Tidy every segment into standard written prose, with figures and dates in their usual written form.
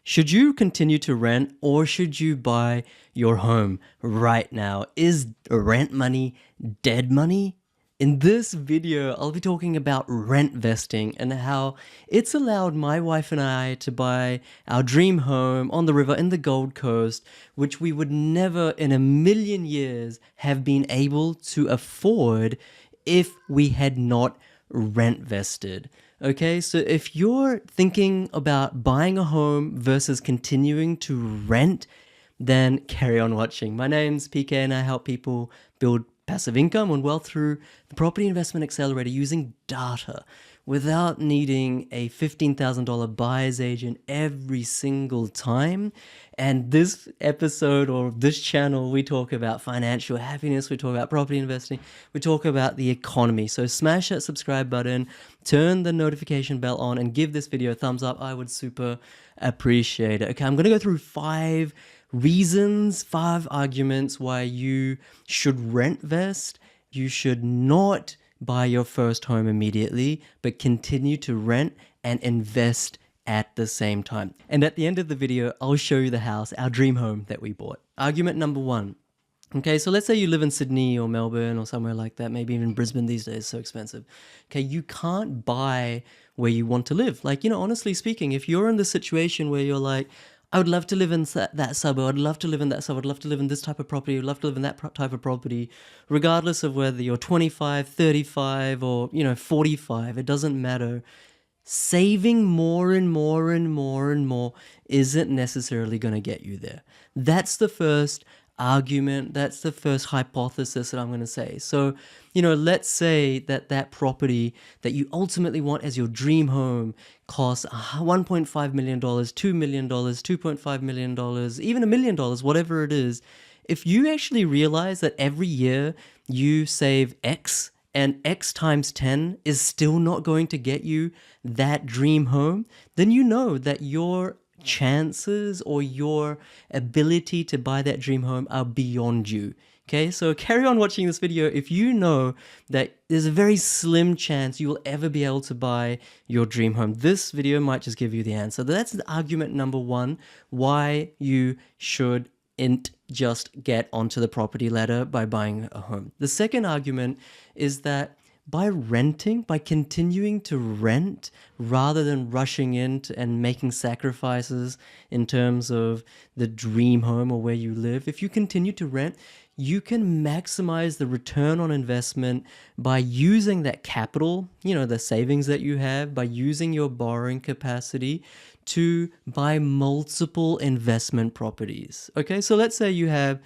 Should you continue to rent or should you buy your home right now? Is rent money dead money? In this video, I'll be talking about rent vesting and how it's allowed my wife and I to buy our dream home on the river in the Gold Coast, which we would never in a million years have been able to afford if we had not rent vested. Okay, so if you're thinking about buying a home versus continuing to rent, then carry on watching. My name's PK and I help people build passive income and wealth through the Property Investment Accelerator using data without needing a $15,000 buyer's agent every single time. And this episode or this channel, we talk about financial happiness, we talk about property investing, we talk about the economy. So smash that subscribe button, turn the notification bell on, and give this video a thumbs up. I would super appreciate it. Okay, I'm going to go through 5 reasons, 5 arguments why you should rent vest. You should not buy your first home immediately, but continue to rent and invest at the same time. And at the end of the video, I'll show you the house, our dream home that we bought. Argument number 1. Okay, so let's say you live in Sydney or Melbourne or somewhere like that, maybe even Brisbane these days, so expensive. Okay, you can't buy where you want to live. Like, honestly speaking, if you're in the situation where you're like, I would love to live in that suburb, I'd love to live in that suburb, I'd love to live in this type of property, I'd love to live in that type of property, regardless of whether you're 25, 35, or, 45, it doesn't matter. Saving more and more and more and more isn't necessarily going to get you there. That's the first argument, that's the first hypothesis that I'm going to say. So, let's say that property that you ultimately want as your dream home costs $1.5 million, $2 million, $2.5 million, even $1 million, whatever it is. If you actually realize that every year you save X and X times 10 is still not going to get you that dream home, then you know that your chances or your ability to buy that dream home are beyond you. Okay, so carry on watching this video if you know that there's a very slim chance you will ever be able to buy your dream home. This video might just give you the answer. That's the argument number 1, why you shouldn't just get onto the property ladder by buying a home. The second argument is that by renting, by continuing to rent rather than rushing in and making sacrifices in terms of the dream home or where you live, if you continue to rent, you can maximize the return on investment by using that capital, the savings that you have, by using your borrowing capacity to buy multiple investment properties. Okay, so let's say you have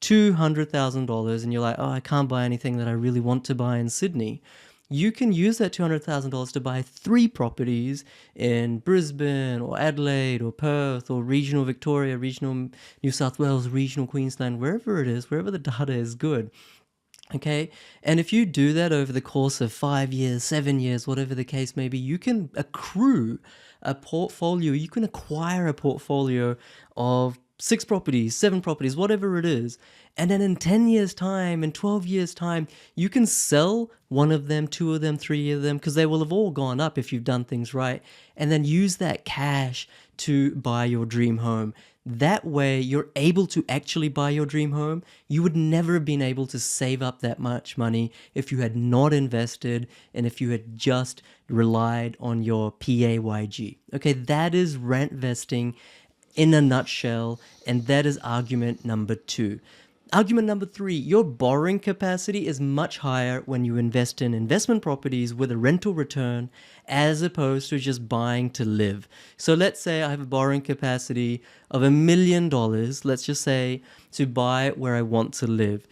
$200,000 and you're like, oh, I can't buy anything that I really want to buy in Sydney. You can use that $200,000 to buy 3 properties in Brisbane or Adelaide or Perth or regional Victoria, regional New South Wales, regional Queensland, wherever it is, wherever the data is good. Okay, and if you do that over the course of 5 years, 7 years, whatever the case may be, you can accrue a portfolio, you can acquire a portfolio of 6 properties, 7 properties, whatever it is. And then in 10 years time, in 12 years time, you can sell 1 of them, 2 of them, 3 of them, because they will have all gone up if you've done things right. And then use that cash to buy your dream home. That way you're able to actually buy your dream home. You would never have been able to save up that much money if you had not invested and if you had just relied on your PAYG. Okay, that is rent vesting in a nutshell, and that is argument number 2. Argument number 3, your borrowing capacity is much higher when you invest in investment properties with a rental return as opposed to just buying to live. So let's say I have a borrowing capacity of $1 million, let's just say, to buy where I want to live.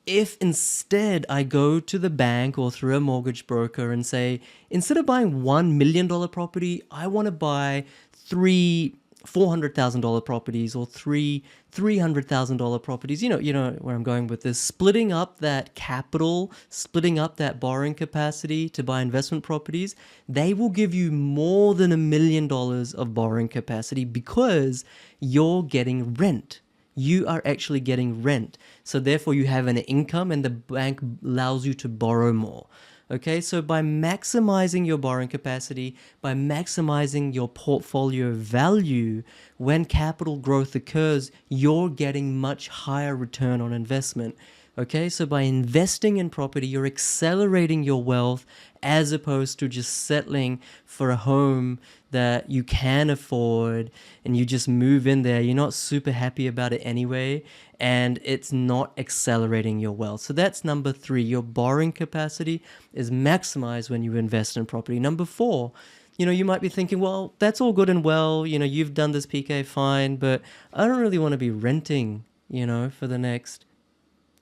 If instead I go to the bank or through a mortgage broker and say, instead of buying $1 million property, I want to buy 3 $400,000 properties or 3 $300,000 properties, you know where I'm going with this, splitting up that capital, splitting up that borrowing capacity to buy investment properties, they will give you more than $1 million of borrowing capacity because you're getting rent. You are actually getting rent. So therefore you have an income and the bank allows you to borrow more. Okay, so by maximizing your borrowing capacity, by maximizing your portfolio value, when capital growth occurs, you're getting much higher return on investment. Okay, so by investing in property, you're accelerating your wealth as opposed to just settling for a home that you can afford and you just move in there. You're not super happy about it anyway, and it's not accelerating your wealth. So that's number 3. Your borrowing capacity is maximized when you invest in property. Number 4, you might be thinking, well, that's all good and well. You've done this PK fine, but I don't really want to be renting, for the next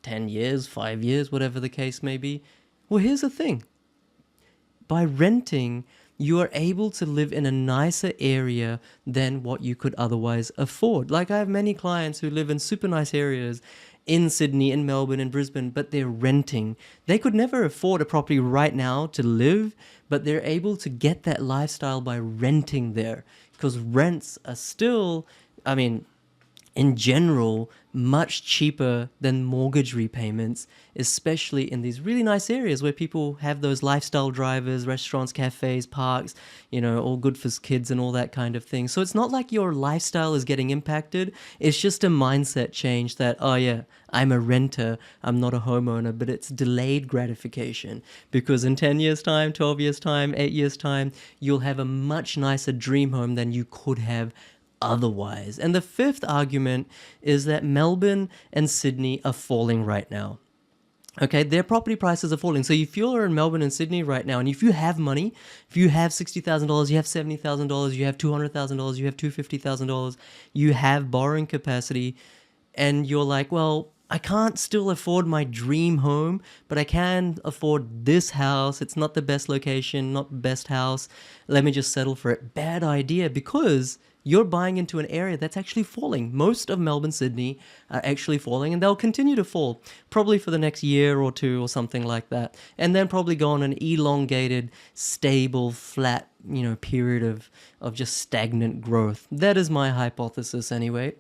10 years, 5 years, whatever the case may be. Well, here's the thing. By renting, you are able to live in a nicer area than what you could otherwise afford. Like, I have many clients who live in super nice areas in Sydney, in Melbourne, in Brisbane, but they're renting. They could never afford a property right now to live, but they're able to get that lifestyle by renting there, because rents are still, in general, much cheaper than mortgage repayments, especially in these really nice areas where people have those lifestyle drivers, restaurants, cafes, parks, all good for kids and all that kind of thing. So it's not like your lifestyle is getting impacted. It's just a mindset change that, oh yeah, I'm a renter, I'm not a homeowner, but it's delayed gratification, because in 10 years time, 12 years time, 8 years time, you'll have a much nicer dream home than you could have otherwise. And the 5th argument is that Melbourne and Sydney are falling right now. Okay, their property prices are falling. So if you're in Melbourne and Sydney right now, and if you have money, if you have $60,000, you have $70,000, you have $200,000, you have $250,000, you have borrowing capacity, and you're like, well, I can't still afford my dream home, but I can afford this house. It's not the best location, not the best house. Let me just settle for it. Bad idea, because you're buying into an area that's actually falling. Most of Melbourne, Sydney are actually falling, and they'll continue to fall probably for the next year or 2 or something like that. And then probably go on an elongated, stable, flat, period of just stagnant growth. That is my hypothesis anyway.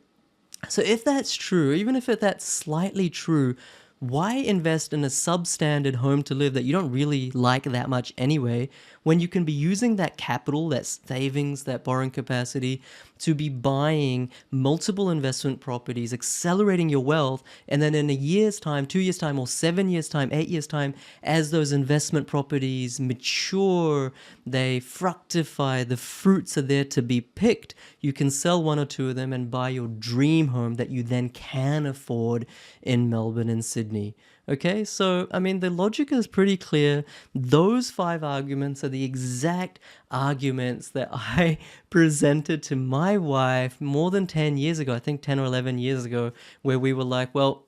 So if that's true, even if that's slightly true, why invest in a substandard home to live that you don't really like that much anyway, when you can be using that capital, that savings, that borrowing capacity to be buying multiple investment properties, accelerating your wealth, and then in a year's time, 2 years' time, or 7 years' time, 8 years' time, as those investment properties mature, they fructify, the fruits are there to be picked, you can sell 1 or 2 of them and buy your dream home that you then can afford in Melbourne and Sydney. Okay, so the logic is pretty clear. Those 5 arguments are the exact arguments that I presented to my wife more than 10 years ago, I think 10 or 11 years ago, where we were like, well,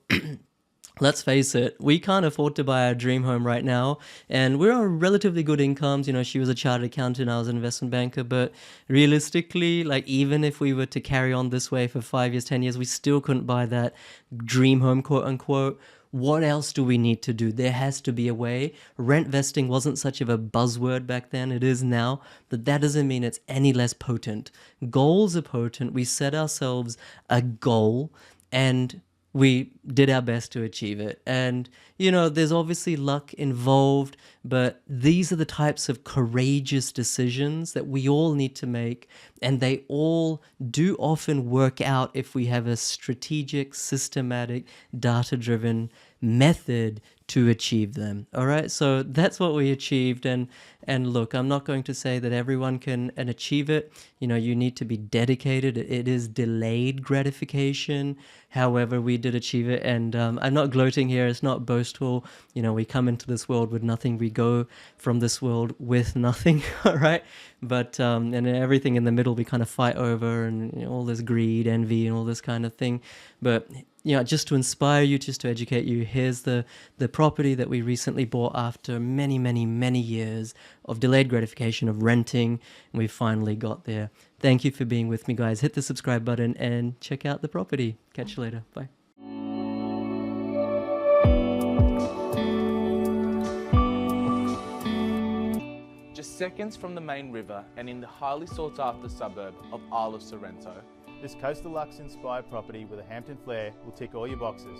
let's face it, we can't afford to buy our dream home right now, and we're on relatively good incomes. She was a chartered accountant, I was an investment banker, but realistically, even if we were to carry on this way for 5 years, 10 years, we still couldn't buy that dream home, quote unquote. What else do we need to do? There has to be a way. RentVesting wasn't such of a buzzword back then. It is now, but that doesn't mean it's any less potent. Goals are potent. We set ourselves a goal, and we did our best to achieve it. And, there's obviously luck involved, but these are the types of courageous decisions that we all need to make. And they all do often work out if we have a strategic, systematic, data-driven method to achieve them. All right, so that's what we achieved. And look, I'm not going to say that everyone can achieve it. You need to be dedicated. It is delayed gratification. However, we did achieve it, and I'm not gloating here. It's not boastful. We come into this world with nothing. We go from this world with nothing. All right, but and everything in the middle we kind of fight over, and all this greed, envy, and all this kind of thing. But just to inspire you, just to educate you, here's the property that we recently bought after many, many, many years of delayed gratification, of renting, and we finally got there. Thank you for being with me, guys. Hit the subscribe button and check out the property. Catch you later. Bye. Just seconds from the main river and in the highly sought after suburb of Isle of Sorrento, this coastal luxe inspired property with a Hampton flair will tick all your boxes.